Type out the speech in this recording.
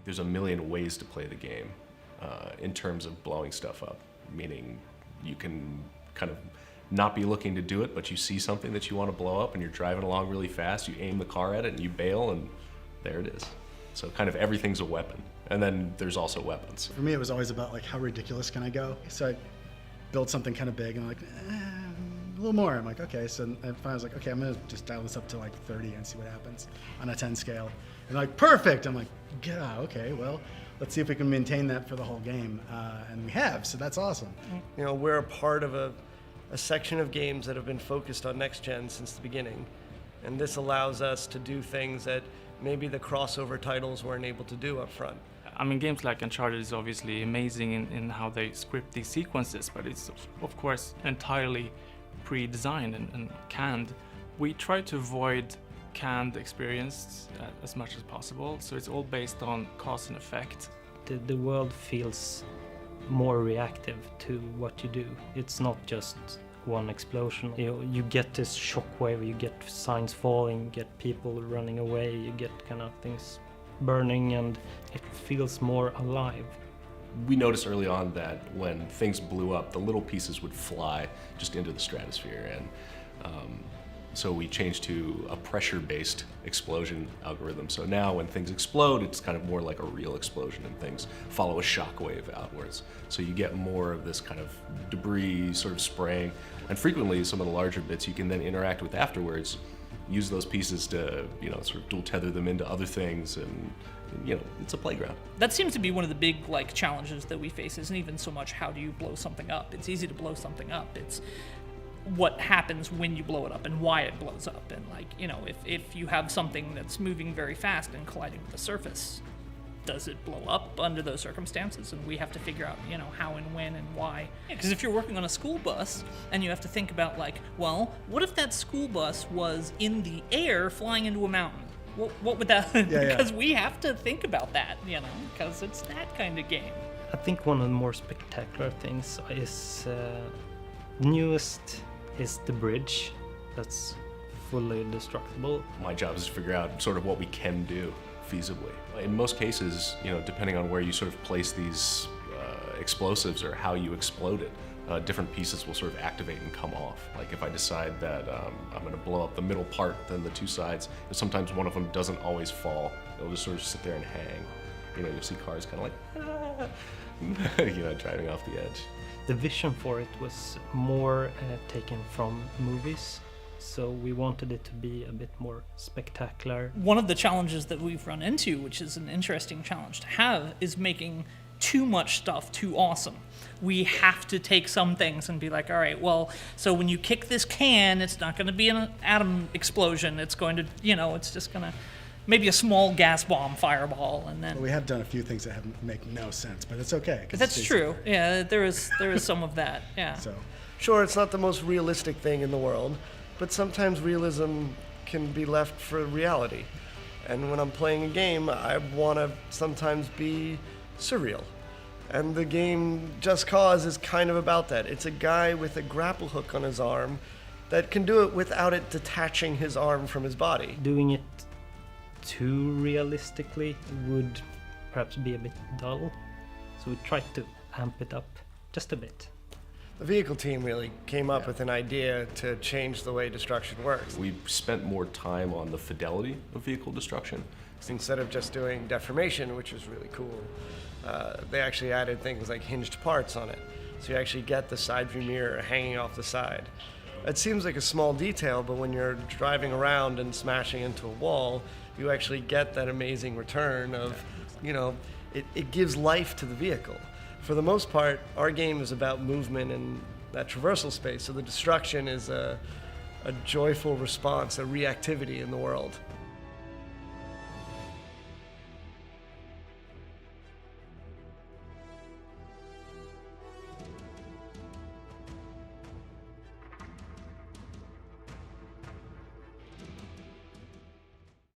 there's a million ways to play the game in terms of blowing stuff up, meaning you can kind of not be looking to do it, but you see something that you want to blow up and you're driving along really fast, you aim the car at it and you bail and there it is. So kind of everything's a weapon. And then there's also weapons. For me, it was always about like, how ridiculous can I go? So I built something kind of big and I'm like, a little more. I'm like, okay. So I finally was like, okay, I'm gonna just dial this up to like 30 and see what happens on a 10 scale. And like, perfect. I'm like, yeah, okay, well, let's see if we can maintain that for the whole game. And we have, so that's awesome. You know, we're a part of a section of games that have been focused on next gen since the beginning. And this allows us to do things that maybe the crossover titles weren't able to do up front. I mean, games like Uncharted is obviously amazing in how they script these sequences, but it's of course entirely pre-designed and canned. We try to avoid canned experience as much as possible, so it's all based on cause and effect. The world feels more reactive to what you do. It's not just one explosion. You get this shockwave, you get signs falling, you get people running away, you get kind of things burning, and it feels more alive. We noticed early on that when things blew up, the little pieces would fly just into the stratosphere, and so we changed to a pressure-based explosion algorithm. So now when things explode, it's kind of more like a real explosion and things follow a shockwave outwards. So you get more of this kind of debris sort of spraying. And frequently, some of the larger bits you can then interact with afterwards, use those pieces to, sort of dual tether them into other things, and, it's a playground. That seems to be one of the big, challenges that we face. Isn't even so much how do you blow something up. It's easy to blow something up. It's what happens when you blow it up and why it blows up. And if you have something that's moving very fast and colliding with the surface, does it blow up under those circumstances? And we have to figure out, how and when and why. Because if you're working on a school bus and you have to think about well, what if that school bus was in the air flying into a mountain? What would that, because we have to think about that, because it's that kind of game. I think one of the more spectacular things is, newest is the bridge that's fully destructible. My job is to figure out sort of what we can do feasibly. In most cases, depending on where you sort of place these explosives or how you explode it, different pieces will sort of activate and come off. Like if I decide that I'm going to blow up the middle part, then the two sides, sometimes one of them doesn't always fall. It'll just sort of sit there and hang. You'll see cars kind of like, driving off the edge. The vision for it was more taken from movies, so we wanted it to be a bit more spectacular. One of the challenges that we've run into, which is an interesting challenge to have, is making too much stuff too awesome. We have to take some things and be like, all right, well, so when you kick this can, it's not going to be an atom explosion. It's going to, it's just going to maybe a small gas bomb fireball, and then... Well, we have done a few things that make no sense, but it's okay. That's true. Yeah, there is some of that, yeah. So. Sure, it's not the most realistic thing in the world, but sometimes realism can be left for reality. And when I'm playing a game, I want to sometimes be surreal. And the game Just Cause is kind of about that. It's a guy with a grapple hook on his arm that can do it without it detaching his arm from his body. Doing it too realistically would perhaps be a bit dull, so we tried to amp it up just a bit. The vehicle team really came up with an idea to change the way destruction works. We spent more time on the fidelity of vehicle destruction. Instead of just doing deformation, which is really cool, they actually added things like hinged parts on it. So you actually get the side view mirror hanging off the side. It seems like a small detail, but when you're driving around and smashing into a wall, you actually get that amazing return of, it gives life to the vehicle. For the most part, our game is about movement and that traversal space, so the destruction is a joyful response, a reactivity in the world.